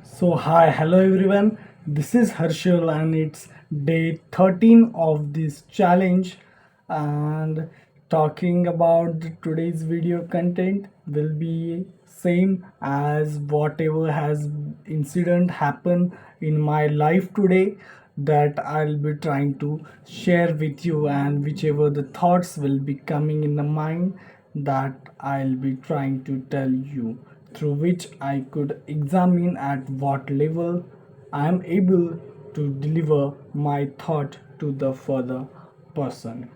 Hello everyone. This is Harshal, and it's day 13 of this challenge. And talking about today's video content will be same as whatever has incident happen in my life today that I'll be trying to share with you, and whichever the thoughts will be coming in the mind that I'll be trying to tell you, through which I could examine at what level I am able to deliver my thought to the further person.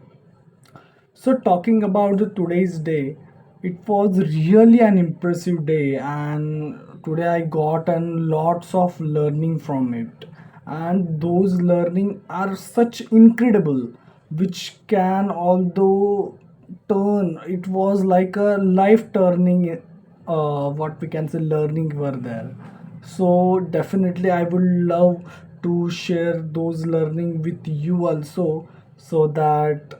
So, talking about the today's day, it was really an impressive day, and today I got and lots of learning from it. And those learning are such incredible, which can although turn. It was like a life turning, what we can say, learning were there. So definitely, I would love to share those learning with you also, so that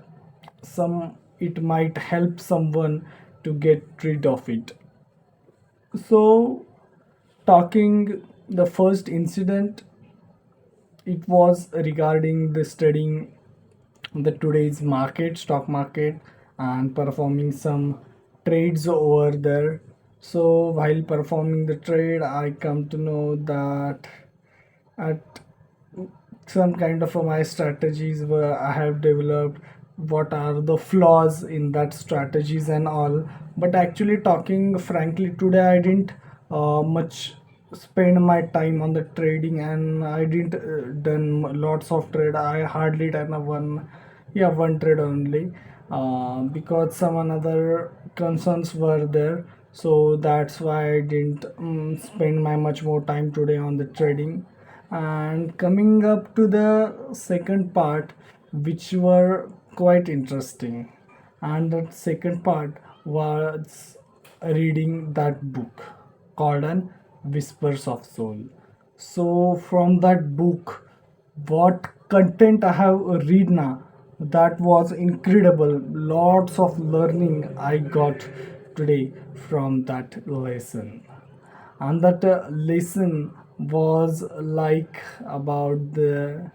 some it might help someone to get rid of it. So talking the first incident, it was regarding the studying the today's market, stock market, and performing some trades over there. So while performing the trade, I come to know that at some kind of my strategies where I have developed, what are the flaws in that strategies and all. But actually, talking frankly, today I didn't much spend my time on the trading, and I didn't done lots of trade. I hardly done a one trade only, because some another concerns were there. So that's why I didn't spend my much more time today on the trading. And coming up to the second part, which were quite interesting, and that second part was reading that book called an Whispers of Soul. So from that book, what content I have read now, that was incredible. Lots of learning I got today from that lesson. And that lesson was like about the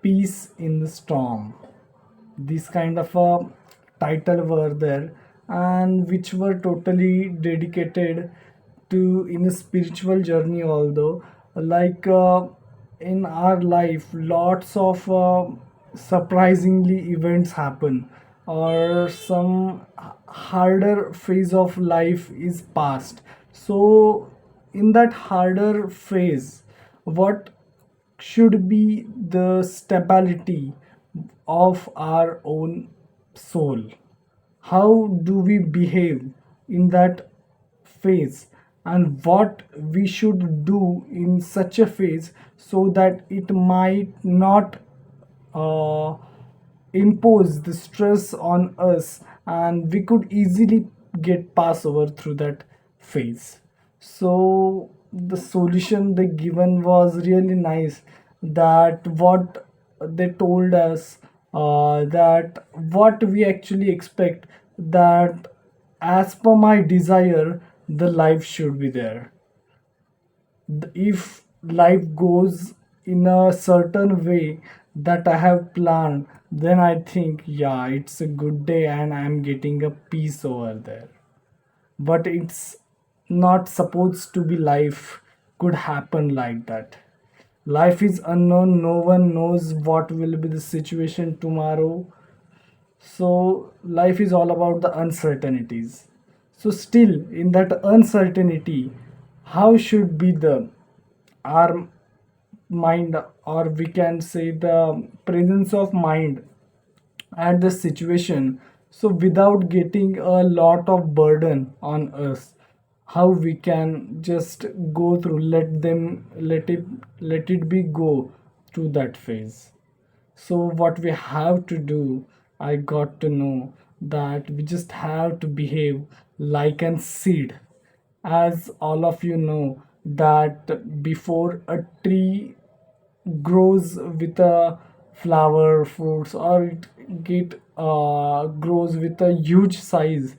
peace in the storm. This kind of a title were there, and which were totally dedicated to in a spiritual journey. Although like in our life lots of surprisingly events happen, or some harder phase of life is past. So in that harder phase, what should be the stability of our own soul? How do we behave in that phase, and what we should do in such a phase so that it might not uh, impose the stress on us, and we could easily get pass over through that phase. So the solution they given was really nice, that what they told us, that what we actually expect, that as per my desire the life should be there. If life goes in a certain way that I have planned, then I think, yeah, it's a good day and I'm getting a peace over there. But it's not supposed to be life could happen like that. Life is unknown, no one knows what will be the situation tomorrow. So life is all about the uncertainties. So still in that uncertainty, how should be the our mind, or we can say the presence of mind at the situation, so without getting a lot of burden on us, how we can just go through, let it be go through that phase. So what we have to do, I got to know that we just have to behave like an seed. As all of you know, that before a tree grows with a flower, fruits, or it get grows with a huge size,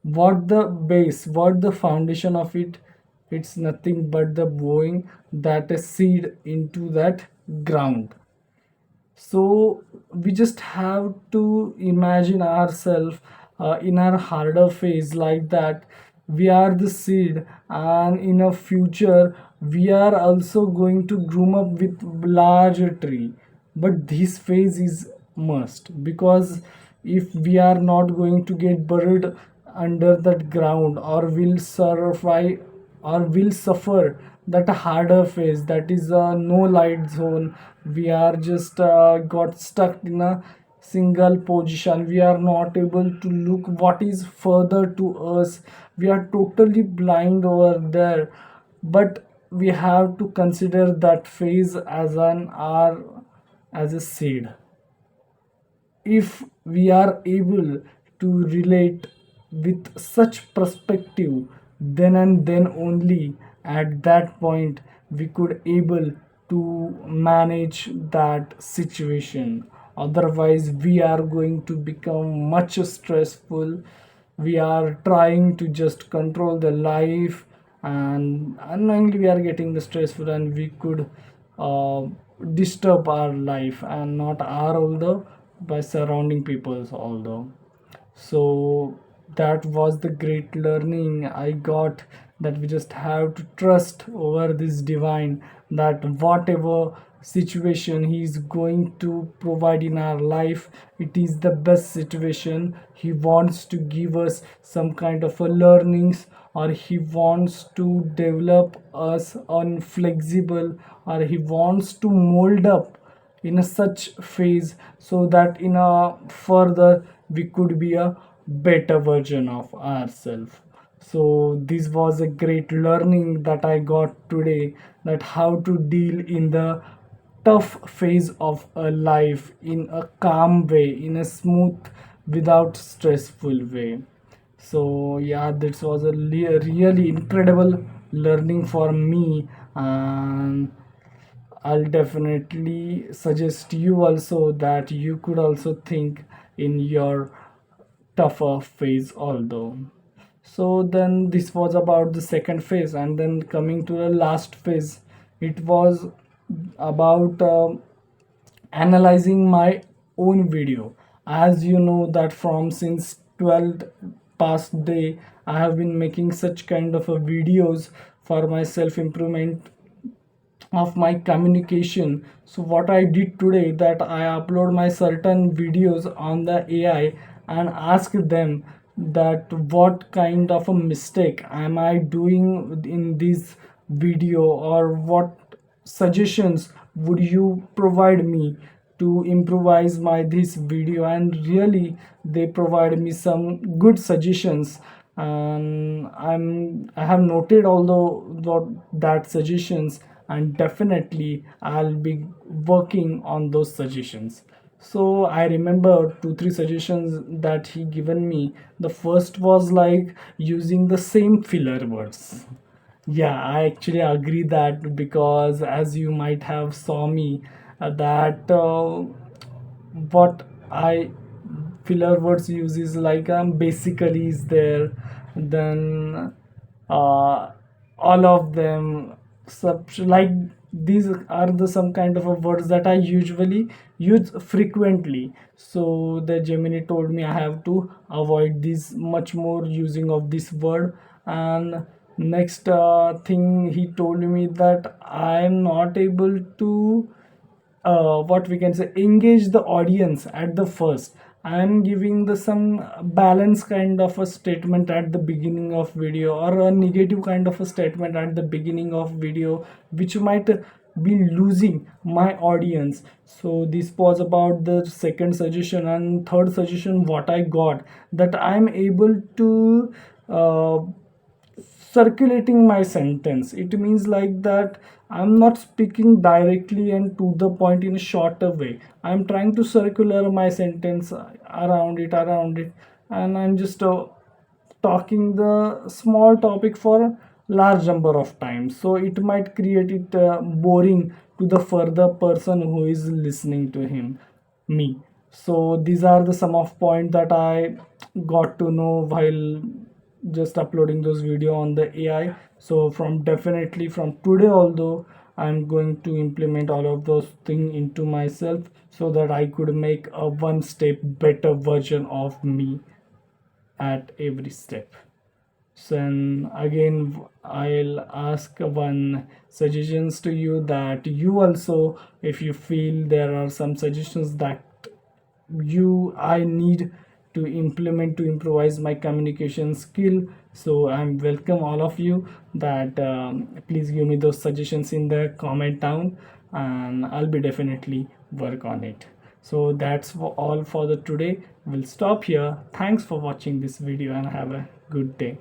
what the base, what the foundation of it, it's nothing but the bowing that a seed into that ground. So we just have to imagine ourselves in our harder phase like that. We are the seed, and in a future we are also going to groom up with larger tree. But this phase is must, because if we are not going to get buried under that ground, or will survive, or will suffer that harder phase, that is a no light zone. We are just got stuck in a single position. We are not able to look what is further to us. We are totally blind over there. But we have to consider that phase as an r as a seed. If we are able to relate with such perspective, then and then only at that point we could able to manage that situation. Otherwise we are going to become much stressful. We are trying to just control the life, and unknowingly we are getting the stressful, and we could uh, disturb our life, and not our although by surrounding people's although. So that was the great learning I got, that we just have to trust over this divine, that whatever situation he is going to provide in our life, it is the best situation. He wants to give us some kind of a learnings, or he wants to develop us on flexible, or he wants to mold up in a such phase, so that in a further we could be a better version of ourselves. So this was a great learning that I got today, that how to deal in the tough phase of a life in a calm way, in a smooth, without stressful way. So yeah, this was a really incredible learning for me, and I'll definitely suggest you also that you could also think in your tougher phase although. So then this was about the second phase, and then coming to the last phase, it was about analyzing my own video. As you know that from since 12th past day I have been making such kind of a videos for my self improvement of my communication. So what I did today, that I upload my certain videos on the AI and ask them that what kind of a mistake am I doing in this video, or what suggestions would you provide me to improvise my this video. And really they provide me some good suggestions, and I have noted that suggestions, and definitely I'll be working on those suggestions. So I remember two three suggestions that he given me. The first was like using the same filler words. Yeah, I actually agree that, because as you might have saw me, that what I filler words use is like basically is there, then all of them like these are the some kind of a words that I usually use frequently. So the Gemini told me I have to avoid this much more using of this word. And next thing he told me that I am not able to what we can say engage the audience at the first. I am giving the some balance kind of a statement at the beginning of video, or a negative kind of a statement at the beginning of video, which might be losing my audience. So this was about the second suggestion. And third suggestion what I got, that I am able to uh, circulating my sentence. It means like that I'm not speaking directly and to the point in a shorter way. I'm trying to circular my sentence around it, and I'm just talking the small topic for a large number of times, so it might create it boring to the further person who is listening to him me. So these are the sum of point that I got to know while just uploading those video on the AI. So from definitely from today, although I'm going to implement all of those things into myself so that I could make a one step better version of me at every step. So and again, I'll ask one suggestions to you, that you also, if you feel there are some suggestions that you I need to implement to improvise my communication skill, so I'm welcome all of you that please give me those suggestions in the comment down, and I'll be definitely work on it. So that's all for the today. We'll stop here. Thanks for watching this video and have a good day.